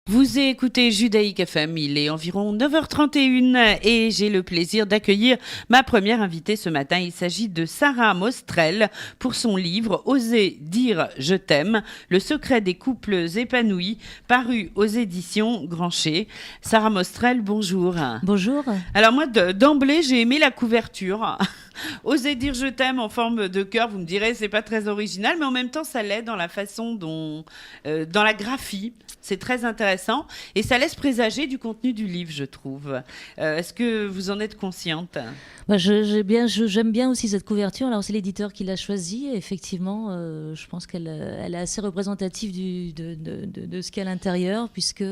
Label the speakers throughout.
Speaker 1: Vous écoutez Judaïque FM, il est environ 9h31 et j'ai le plaisir d'accueillir ma première invitée ce matin. Il s'agit de Sarah Mostrel pour son livre « Oser dire je t'aime, le secret des couples épanouis » paru aux éditions Grancher. Sarah Mostrel, bonjour.
Speaker 2: Bonjour.
Speaker 1: Alors moi, d'emblée, j'ai aimé la couverture. Oser dire je t'aime en forme de cœur, vous me direz, c'est pas très original, mais en même temps, ça l'est dans la façon dont, dans la graphie. C'est très intéressant et ça laisse présager du contenu du livre, je trouve. Est-ce que vous en êtes consciente ?
Speaker 2: J'aime bien aussi cette couverture. Alors c'est l'éditeur qui l'a choisie. Effectivement, je pense qu'elle est assez représentative de ce qu'il y a à l'intérieur, puisque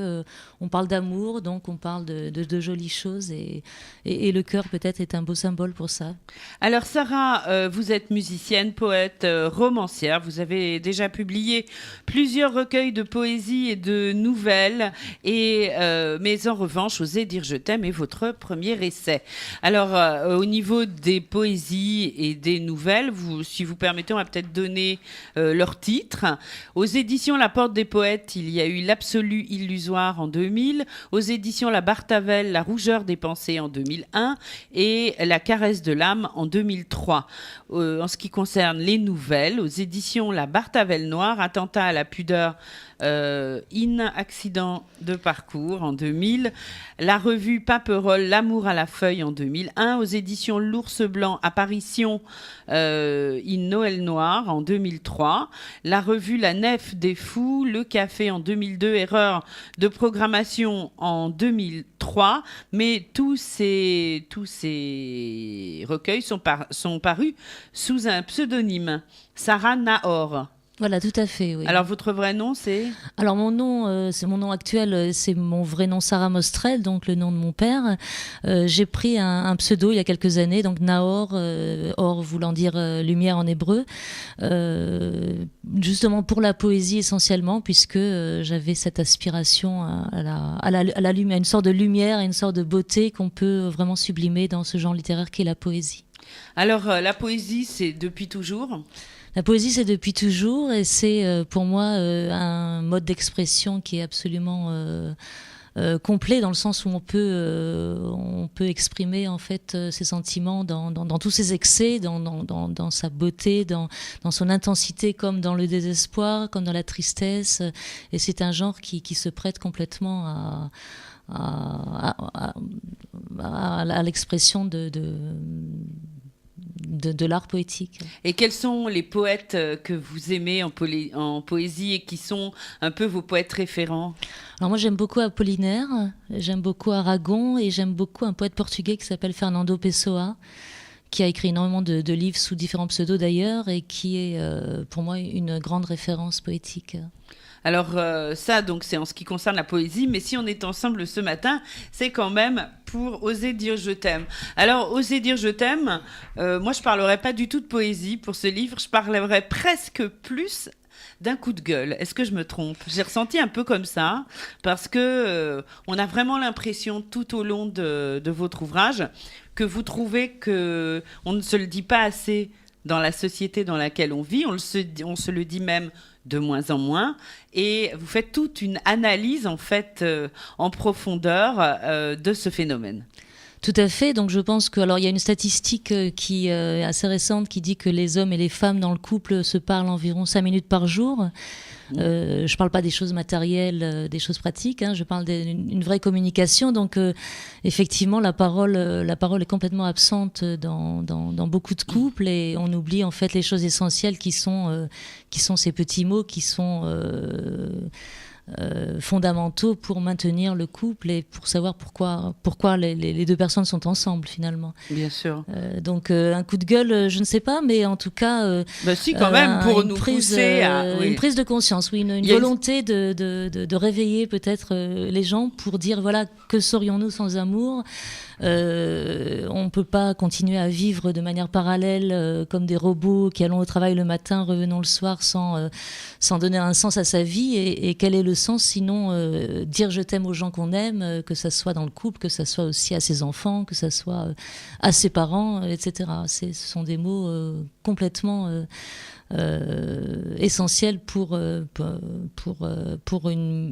Speaker 2: on parle d'amour, donc on parle de jolies choses et le cœur peut-être est un beau symbole pour ça.
Speaker 1: Alors Sarah, vous êtes musicienne, poète, romancière. Vous avez déjà publié plusieurs recueils de poésie et de nouvelles, mais en revanche, Oser dire je t'aime est votre premier essai. Alors, au niveau des poésies et des nouvelles, si vous permettez, on va peut-être donner leur titre. Aux éditions La Porte des Poètes, il y a eu L'Absolu Illusoire en 2000. Aux éditions La Bartavelle, La Rougeur des Pensées en 2001 et La Caresse de l'âme en 2003. En ce qui concerne les nouvelles, aux éditions La Bartavelle Noire, Attentat à la pudeur, Accident de parcours en 2000, la revue Paperole, L'amour à la feuille en 2001, aux éditions L'Ours Blanc, Apparition, Noël Noir en 2003, la revue La Nef des Fous, Le Café en 2002, Erreur de programmation en 2003, mais tous ces recueils sont parus sous un pseudonyme, Sarah Nahor.
Speaker 2: Voilà, tout à fait, oui.
Speaker 1: Alors, votre vrai nom, c'est ?
Speaker 2: Alors, mon nom, c'est mon nom actuel, c'est mon vrai nom, Sarah Mostrel, donc le nom de mon père. J'ai pris un pseudo il y a quelques années, donc Nahor, or voulant dire lumière en hébreu, justement pour la poésie essentiellement, puisque j'avais cette aspiration à la lumière, une sorte de lumière et une sorte de beauté qu'on peut vraiment sublimer dans ce genre littéraire qu'est la poésie.
Speaker 1: Alors, la poésie, c'est depuis toujours ?
Speaker 2: La poésie, c'est depuis toujours et c'est pour moi un mode d'expression qui est absolument complet dans le sens où on peut exprimer en fait ses sentiments dans tous ses excès, dans sa beauté, dans son intensité comme dans le désespoir, comme dans la tristesse. Et c'est un genre qui se prête complètement à l'expression de l'art poétique.
Speaker 1: Et quels sont les poètes que vous aimez en poésie et qui sont un peu vos poètes référents ?
Speaker 2: Alors moi j'aime beaucoup Apollinaire, j'aime beaucoup Aragon et j'aime beaucoup un poète portugais qui s'appelle Fernando Pessoa, qui a écrit énormément de livres sous différents pseudos d'ailleurs et qui est pour moi une grande référence poétique.
Speaker 1: Alors ça, donc, c'est en ce qui concerne la poésie, mais si on est ensemble ce matin, c'est quand même pour Oser dire je t'aime. Alors, Oser dire je t'aime, moi je parlerai pas du tout de poésie pour ce livre, je parlerai presque plus d'un coup de gueule. Est-ce que je me trompe ? J'ai ressenti un peu comme ça, parce que on a vraiment l'impression tout au long de votre ouvrage que vous trouvez que on ne se le dit pas assez dans la société dans laquelle on vit, on se le dit même de moins en moins, et vous faites toute une analyse en fait en profondeur de ce phénomène.
Speaker 2: Tout à fait. Donc je pense que alors il y a une statistique qui est assez récente qui dit que les hommes et les femmes dans le couple se parlent environ 5 minutes par jour. Je parle pas des choses matérielles, des choses pratiques. Je parle d'une vraie communication. Donc effectivement, la parole est complètement absente dans beaucoup de couples et on oublie en fait les choses essentielles qui sont ces petits mots qui sont fondamentaux pour maintenir le couple et pour savoir pourquoi les deux personnes sont ensemble finalement.
Speaker 1: Bien sûr.
Speaker 2: Donc un coup de gueule, je ne sais pas, mais en tout cas,
Speaker 1: si quand même pour nous pousser
Speaker 2: une prise de conscience, oui, une volonté de réveiller peut-être les gens pour dire voilà, que serions-nous sans amour. On ne peut pas continuer à vivre de manière parallèle comme des robots qui allons au travail le matin, revenons le soir sans donner un sens à sa vie. Et quel est le sens sinon dire je t'aime aux gens qu'on aime, que ça soit dans le couple, que ça soit aussi à ses enfants, que ça soit à ses parents, etc. Ce sont des mots complètement essentiel pour une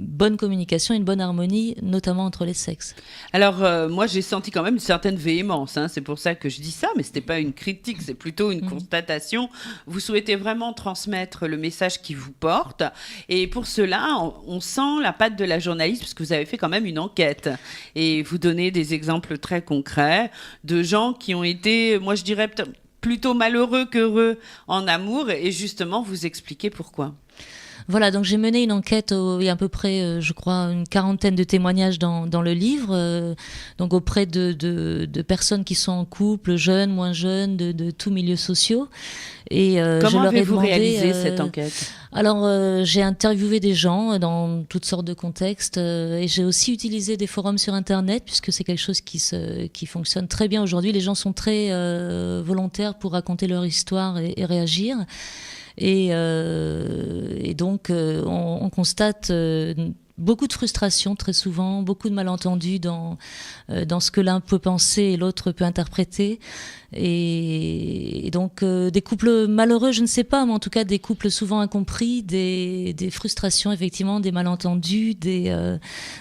Speaker 2: bonne communication, une bonne harmonie, notamment entre les sexes.
Speaker 1: Alors, moi, j'ai senti quand même une certaine véhémence. C'est pour ça que je dis ça, mais ce n'était pas une critique, c'est plutôt une constatation. Vous souhaitez vraiment transmettre le message qui vous porte. Et pour cela, on sent la patte de la journaliste, puisque vous avez fait quand même une enquête. Et vous donnez des exemples très concrets de gens qui ont été, moi, je dirais peut-être plutôt malheureux qu'heureux en amour, et justement vous expliquez pourquoi.
Speaker 2: Voilà, donc j'ai mené une enquête, il y a à peu près, je crois, une quarantaine de témoignages dans le livre, donc auprès de personnes qui sont en couple, jeunes, moins jeunes, de tous milieux sociaux. Et
Speaker 1: comment
Speaker 2: je leur ai
Speaker 1: avez-vous
Speaker 2: demandé,
Speaker 1: réalisé cette enquête ?
Speaker 2: Alors, j'ai interviewé des gens dans toutes sortes de contextes et j'ai aussi utilisé des forums sur Internet puisque c'est quelque chose qui fonctionne très bien aujourd'hui. Les gens sont très volontaires pour raconter leur histoire et réagir. Et donc, on constate beaucoup de frustration très souvent, beaucoup de malentendus dans ce que l'un peut penser et l'autre peut interpréter. Et donc, des couples malheureux, je ne sais pas, mais en tout cas des couples souvent incompris, des frustrations, effectivement, des malentendus, des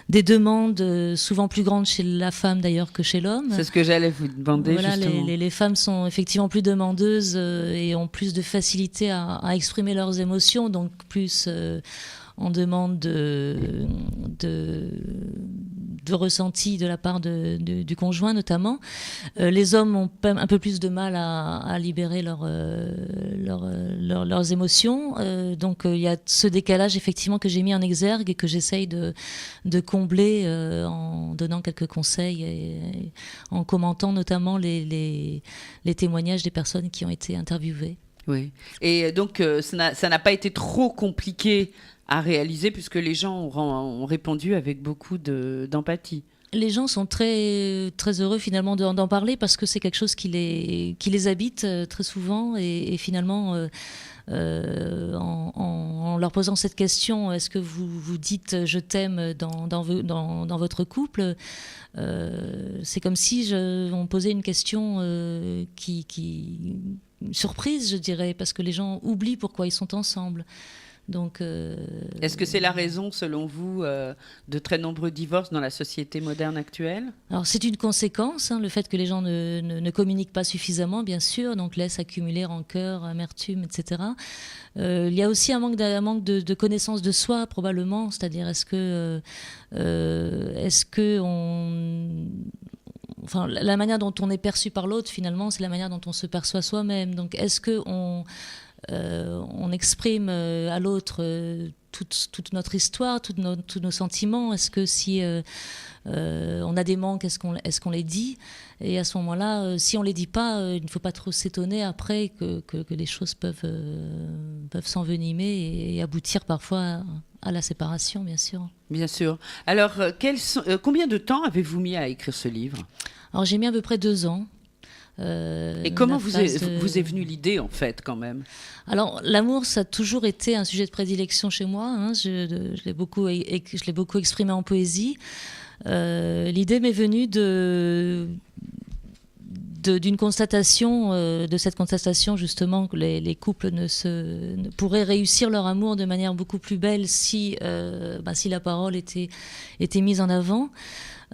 Speaker 2: demandes souvent plus grandes chez la femme d'ailleurs que chez l'homme.
Speaker 1: C'est ce que j'allais vous demander,
Speaker 2: voilà,
Speaker 1: justement.
Speaker 2: Les femmes sont effectivement plus demandeuses et ont plus de facilité à exprimer leurs émotions, donc plus en demande de ressenti de la part du conjoint notamment. Les hommes ont un peu plus de mal à libérer leurs émotions. Donc il y a ce décalage effectivement que j'ai mis en exergue et que j'essaye de combler en donnant quelques conseils et en commentant notamment les témoignages des personnes qui ont été interviewées.
Speaker 1: Oui. Et donc ça n'a pas été trop compliqué à réaliser puisque les gens ont répondu avec beaucoup d'empathie.
Speaker 2: Les gens sont très, très heureux finalement d'en parler parce que c'est quelque chose qui les habite très souvent et finalement en leur posant cette question, est-ce que vous dites je t'aime dans votre couple, c'est comme si on posait une question qui surprise, je dirais, parce que les gens oublient pourquoi ils sont ensemble. Donc,
Speaker 1: est-ce que c'est la raison, selon vous, de très nombreux divorces dans la société moderne actuelle ?
Speaker 2: Alors, c'est une conséquence, le fait que les gens ne communiquent pas suffisamment, bien sûr, donc laissent accumuler rancœur, amertume, etc. Il y a aussi un manque de connaissance de soi, probablement, c'est-à-dire est-ce que Enfin, la manière dont on est perçu par l'autre, finalement, c'est la manière dont on se perçoit soi-même. Donc, est-ce qu'on exprime à l'autre toute notre histoire, tous nos sentiments? Est-ce que si on a des manques, est-ce qu'on les dit? Et à ce moment-là, si on les dit pas, il ne faut pas trop s'étonner après que les choses peuvent s'envenimer et aboutir parfois à la séparation, bien sûr.
Speaker 1: Bien sûr. Alors, combien de temps avez-vous mis à écrire ce livre ?
Speaker 2: Alors, j'ai mis à peu près 2 ans.
Speaker 1: Et comment vous est venue l'idée, en fait, quand même ?
Speaker 2: Alors, l'amour, ça a toujours été un sujet de prédilection chez moi. Je l'ai beaucoup exprimé en poésie. L'idée m'est venue d'une constatation, de cette constatation justement que les couples ne pourraient réussir leur amour de manière beaucoup plus belle si la parole était mise en avant.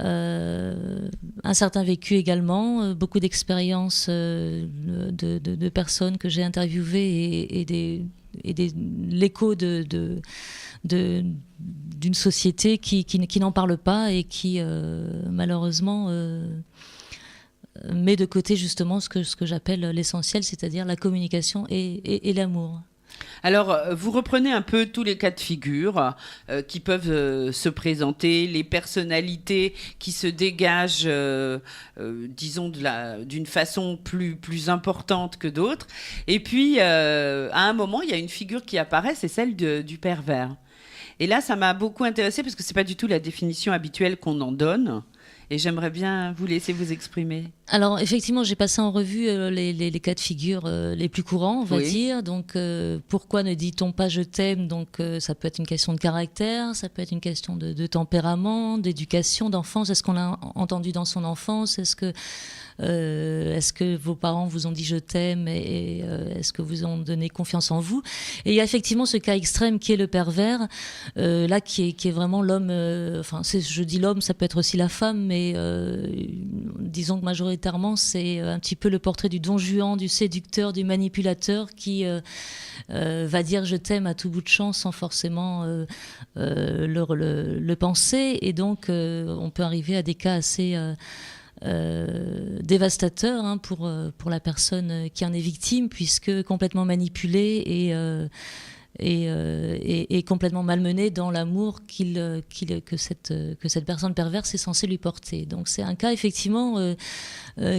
Speaker 2: Un certain vécu également, beaucoup d'expériences de personnes que j'ai interviewées et l'écho d'une société qui n'en parle pas et qui malheureusement met de côté justement ce que j'appelle l'essentiel, c'est-à-dire la communication et l'amour.
Speaker 1: Alors, vous reprenez un peu tous les cas de figure qui peuvent se présenter, les personnalités qui se dégagent, disons, d'une façon plus importante que d'autres. Et puis, à un moment, il y a une figure qui apparaît, c'est celle du pervers. Et là, ça m'a beaucoup intéressée parce que ce n'est pas du tout la définition habituelle qu'on en donne. Et j'aimerais bien vous laisser vous exprimer.
Speaker 2: Alors effectivement, j'ai passé en revue les cas de figure les plus courants, on va dire. Donc pourquoi ne dit-on pas je t'aime? Donc ça peut être une question de caractère, ça peut être une question de tempérament, d'éducation, d'enfance. Est-ce qu'on l'a entendu dans son enfance? Est-ce que vos parents vous ont dit je t'aime et est-ce que vous ont donné confiance en vous? Et il y a effectivement ce cas extrême qui est le pervers, là qui est vraiment l'homme. Je dis l'homme, ça peut être aussi la femme, mais disons que majoritairement c'est un petit peu le portrait du Don Juan, du séducteur, du manipulateur qui va dire je t'aime à tout bout de champ sans forcément le penser. Et donc on peut arriver à des cas assez dévastateur pour la personne qui en est victime, puisque complètement manipulée et complètement malmenée dans l'amour que cette personne perverse est censée lui porter. Donc c'est un cas effectivement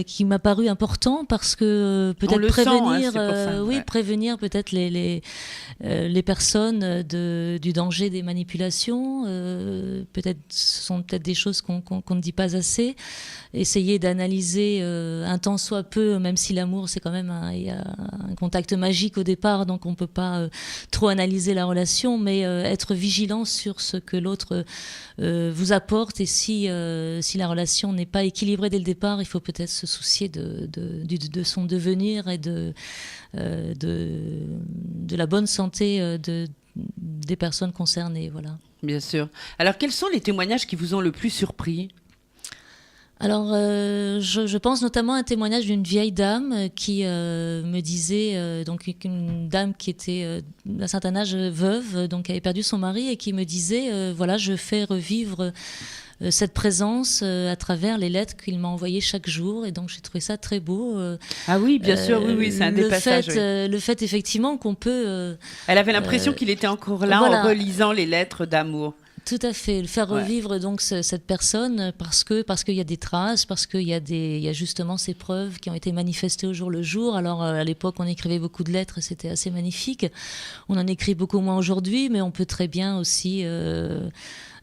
Speaker 2: qui m'a paru important parce que peut-être prévenir peut-être les personnes du danger des manipulations. Peut-être ce sont peut-être des choses qu'on ne dit pas assez. Essayer d'analyser un tant soit peu, même si l'amour c'est quand même il y a un contact magique au départ, donc on peut pas trop analyser la relation, mais être vigilant sur ce que l'autre vous apporte, et si la relation n'est pas équilibrée dès le départ, il faut peut-être se soucier de son devenir et de la bonne santé des personnes concernées. Voilà.
Speaker 1: Bien sûr. Alors, quels sont les témoignages qui vous ont le plus surpris ?
Speaker 2: Alors, je pense notamment à un témoignage d'une vieille dame qui me disait, donc une dame qui était d'un certain âge veuve, donc qui avait perdu son mari, et qui me disait, voilà, je fais revivre cette présence à travers les lettres qu'il m'a envoyées chaque jour, et donc j'ai trouvé ça très beau.
Speaker 1: Ah oui, bien sûr, oui, c'est un des passages.
Speaker 2: Le fait effectivement qu'on peut...
Speaker 1: Elle avait l'impression qu'il était encore là, voilà, en relisant les lettres d'amour.
Speaker 2: Tout à fait, le faire revivre donc cette personne parce qu'il y a des traces, parce qu'il y a justement ces preuves qui ont été manifestées au jour le jour. Alors à l'époque on écrivait beaucoup de lettres et c'était assez magnifique. On en écrit beaucoup moins aujourd'hui, mais on peut très bien aussi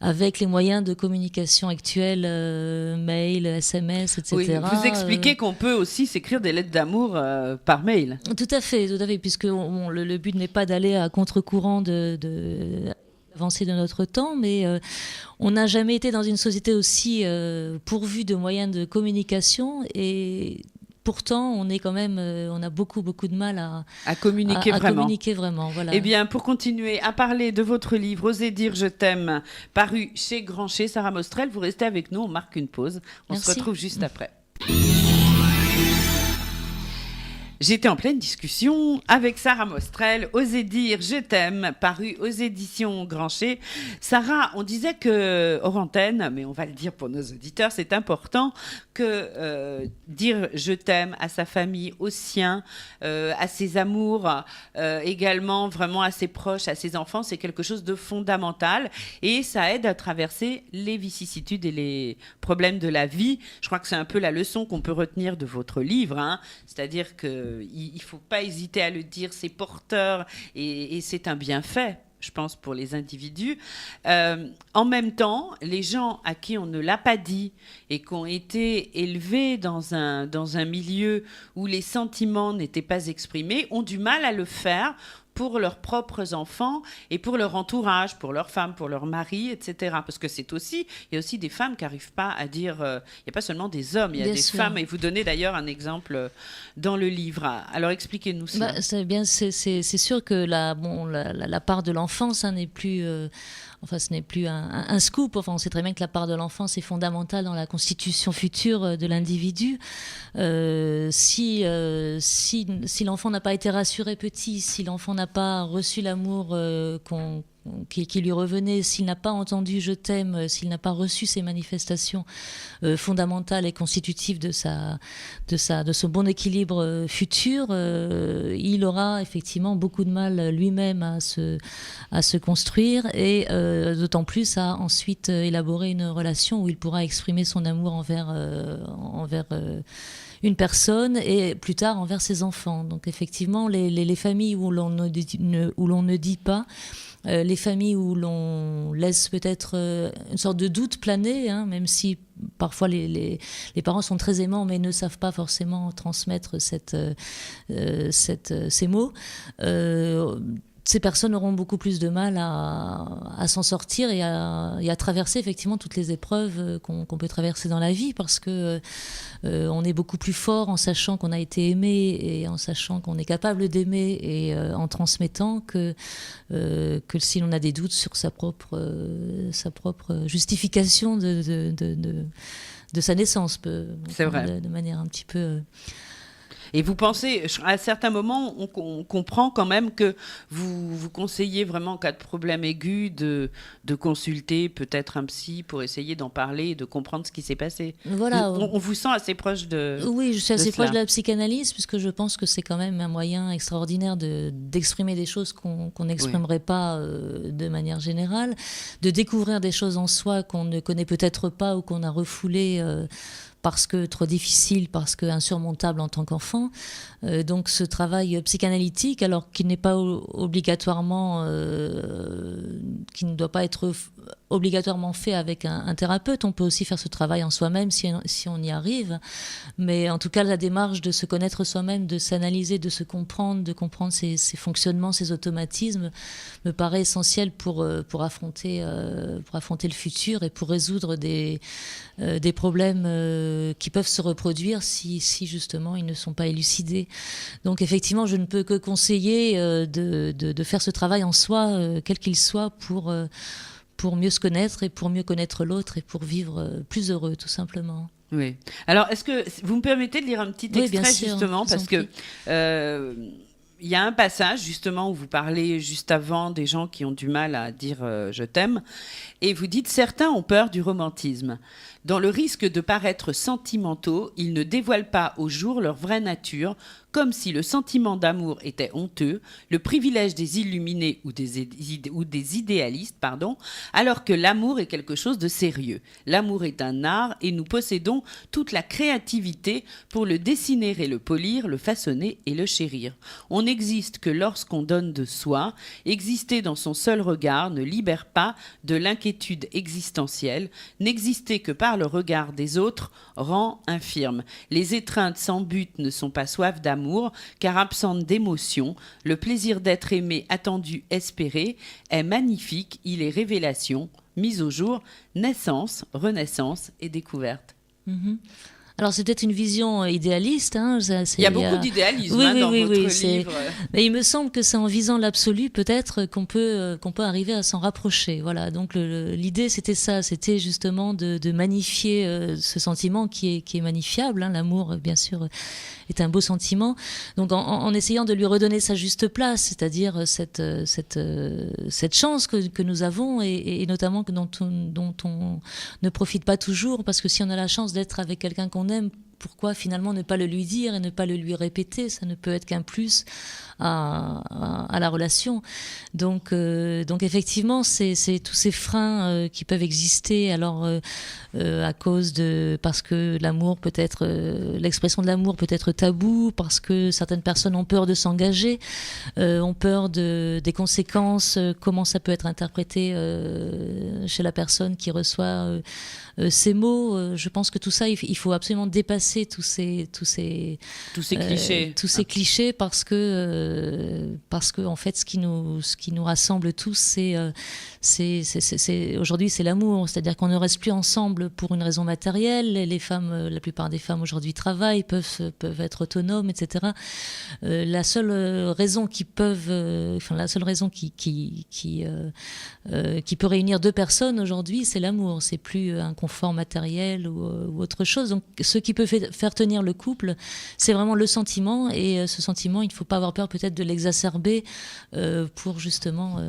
Speaker 2: avec les moyens de communication actuels, mail, SMS, etc.
Speaker 1: Oui, vous expliquez qu'on peut aussi s'écrire des lettres d'amour par mail.
Speaker 2: Tout à fait, puisque le but n'est pas d'aller à contre-courant avancée de notre temps, mais on n'a jamais été dans une société aussi pourvue de moyens de communication, et pourtant on est quand même, on a beaucoup de mal à communiquer vraiment. Voilà.
Speaker 1: Eh bien, pour continuer à parler de votre livre Osez dire je t'aime, paru chez Grancher, Sarah Mostrel, vous restez avec nous, on marque une pause, on se retrouve juste après. J'étais en pleine discussion avec Sarah Mostrel, Osez dire je t'aime, paru aux éditions Grancher. Sarah, on disait que, hors antenne, mais on va le dire pour nos auditeurs, c'est important que dire je t'aime à sa famille, aux siens, à ses amours, également vraiment à ses proches, à ses enfants, c'est quelque chose de fondamental, et ça aide à traverser les vicissitudes et les problèmes de la vie. Je crois que c'est un peu la leçon qu'on peut retenir de votre livre, c'est-à-dire que il ne faut pas hésiter à le dire, c'est porteur et c'est un bienfait, je pense, pour les individus. En même temps, les gens à qui on ne l'a pas dit et qui ont été élevés dans un milieu où les sentiments n'étaient pas exprimés ont du mal à le faire pour leurs propres enfants et pour leur entourage, pour leurs femmes, pour leurs maris, etc. Parce que il y a aussi des femmes qui n'arrivent pas à dire... il n'y a pas seulement des hommes, il y a des femmes. Et vous donnez d'ailleurs un exemple dans le livre. Alors expliquez-nous ça.
Speaker 2: C'est sûr que la part de l'enfance n'est plus... ce n'est plus un scoop. On sait très bien que la part de l'enfance est fondamentale dans la constitution future de l'individu. Si l'enfant n'a pas été rassuré petit, si l'enfant n'a pas reçu l'amour qui lui revenait, s'il n'a pas entendu je t'aime, s'il n'a pas reçu ces manifestations fondamentales et constitutives de ce bon équilibre futur, il aura effectivement beaucoup de mal lui-même à se construire, et d'autant plus à ensuite élaborer une relation où il pourra exprimer son amour envers une personne, et plus tard envers ses enfants. Donc effectivement, les familles où l'on ne dit pas les familles où l'on laisse peut-être une sorte de doute planer, hein, même si parfois les parents sont très aimants mais ne savent pas forcément transmettre ces mots. Ces personnes auront beaucoup plus de mal à s'en sortir et à traverser effectivement toutes les épreuves qu'on peut traverser dans la vie, parce que on est beaucoup plus fort en sachant qu'on a été aimé et en sachant qu'on est capable d'aimer et en transmettant que si l'on a des doutes sur sa propre justification de sa naissance.
Speaker 1: C'est vrai.
Speaker 2: De manière un petit peu...
Speaker 1: Et vous pensez, à certains moments, on comprend quand même que vous conseillez vraiment en cas de problème aigu de consulter peut-être un psy pour essayer d'en parler et de comprendre ce qui s'est passé.
Speaker 2: Voilà.
Speaker 1: On vous sent assez proche de...
Speaker 2: Oui, je suis assez proche de la psychanalyse, puisque je pense que c'est quand même un moyen extraordinaire d'exprimer des choses qu'on n'exprimerait pas de manière générale, de découvrir des choses en soi qu'on ne connaît peut-être pas ou qu'on a refoulées parce que trop difficile, parce que insurmontable en tant qu'enfant. Donc ce travail psychanalytique, alors qu'il n'est pas obligatoirement, qui ne doit pas être obligatoirement fait avec un thérapeute, on peut aussi faire ce travail en soi-même si on y arrive. Mais en tout cas, la démarche de se connaître soi-même, de s'analyser, de se comprendre, de comprendre ses fonctionnements, ses automatismes, me paraît essentiel pour affronter le futur et pour résoudre des problèmes qui peuvent se reproduire si justement ils ne sont pas élucidés. Donc effectivement, je ne peux que conseiller de faire ce travail en soi, quel qu'il soit, pour mieux se connaître et pour mieux connaître l'autre et pour vivre plus heureux, tout simplement.
Speaker 1: Oui. Alors, est-ce que vous me permettez de lire un petit extrait,
Speaker 2: bien sûr,
Speaker 1: justement, parce que il y a un passage justement où vous parlez juste avant des gens qui ont du mal à dire je t'aime, et vous dites: certains ont peur du romantisme. Dans le risque de paraître sentimentaux, ils ne dévoilent pas au jour leur vraie nature, comme si le sentiment d'amour était honteux, le privilège des illuminés ou des idéalistes, alors que l'amour est quelque chose de sérieux. L'amour est un art et nous possédons toute la créativité pour le dessiner et le polir, le façonner et le chérir. On n'existe que lorsqu'on donne de soi. Exister dans son seul regard ne libère pas de l'inquiétude existentielle. N'exister que par le regard des autres rend infirme. Les étreintes sans but ne sont pas soif d'amour, car absentes d'émotion. Le plaisir d'être aimé, attendu, espéré est magnifique. Il est révélation, mise au jour, naissance, renaissance et découverte.
Speaker 2: Mm-hmm. Alors c'est peut-être une vision idéaliste. Hein,
Speaker 1: il y a beaucoup d'idéalisme dans votre livre.
Speaker 2: Mais il me semble que c'est en visant l'absolu peut-être qu'on peut arriver à s'en rapprocher. Voilà. Donc l'idée c'était ça, c'était justement de magnifier ce sentiment qui est magnifiable. Hein. L'amour, bien sûr, est un beau sentiment. Donc en essayant de lui redonner sa juste place, c'est-à-dire cette chance que nous avons et notamment dont on ne profite pas toujours, parce que si on a la chance d'être avec quelqu'un qu'on aime, pourquoi finalement ne pas le lui dire et ne pas le lui répéter? Ça ne peut être qu'un plus à la relation. Donc effectivement, c'est tous ces freins qui peuvent exister. Alors parce que l'amour peut être, l'expression de l'amour peut être tabou, parce que certaines personnes ont peur de s'engager, ont peur des conséquences, comment ça peut être interprété chez la personne qui reçoit ces mots. Je pense que tout ça, il faut absolument dépasser tous ces clichés, parce que en fait ce qui nous rassemble tous, c'est aujourd'hui c'est l'amour, c'est-à-dire qu'on ne reste plus ensemble pour une raison matérielle. Les femmes, la plupart des femmes aujourd'hui travaillent, peuvent être autonomes, etc. La seule raison qui peut réunir deux personnes aujourd'hui, c'est l'amour. C'est plus un confort matériel ou autre chose. Donc ce qui peut faire tenir le couple, c'est vraiment le sentiment, et ce sentiment, il ne faut pas avoir peur peut-être de l'exacerber pour justement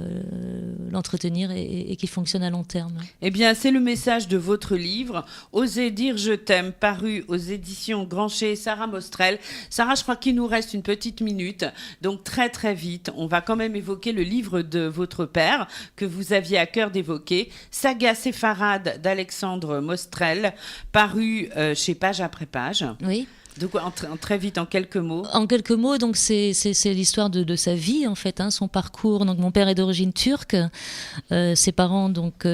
Speaker 2: l'entretenir et qu'il fonctionne à long terme.
Speaker 1: Eh bien, c'est le message de votre livre, Oser dire je t'aime, paru aux éditions Grancher, Sarah Mostrel. Sarah, je crois qu'il nous reste une petite minute, donc très très vite, on va quand même évoquer le livre de votre père que vous aviez à cœur d'évoquer, Saga séfarade d'Alexandre Mostrel, paru chez Page après Page.
Speaker 2: Oui.
Speaker 1: Donc, très vite, en quelques mots.
Speaker 2: En quelques mots, donc c'est l'histoire de sa vie en fait, son parcours. Donc mon père est d'origine turque. Ses parents donc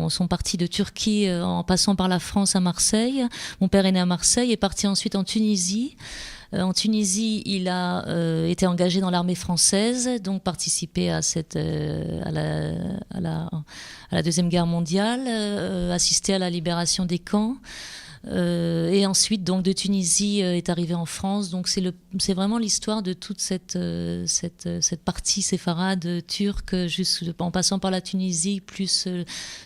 Speaker 2: sont partis de Turquie en passant par la France à Marseille. Mon père est né à Marseille et est parti ensuite en Tunisie. En Tunisie, il a été engagé dans l'armée française, donc participé à la Deuxième Guerre mondiale, assisté à la libération des camps. Et ensuite, donc, de Tunisie est arrivé en France. Donc, c'est vraiment l'histoire de toute cette partie séfarade turque, en passant par la Tunisie, plus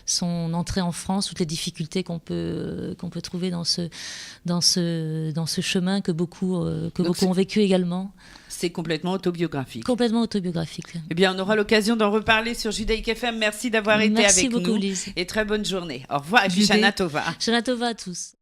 Speaker 2: son entrée en France, toutes les difficultés qu'on peut trouver dans ce chemin que beaucoup ont vécu également.
Speaker 1: C'est complètement autobiographique.
Speaker 2: Complètement autobiographique.
Speaker 1: Eh bien, on aura l'occasion d'en reparler sur Judaïque FM. Merci d'avoir été avec nous.
Speaker 2: Merci beaucoup, Lise.
Speaker 1: Et très bonne journée. Au revoir. Et puis, Shana Tova.
Speaker 2: Shana Tova à tous.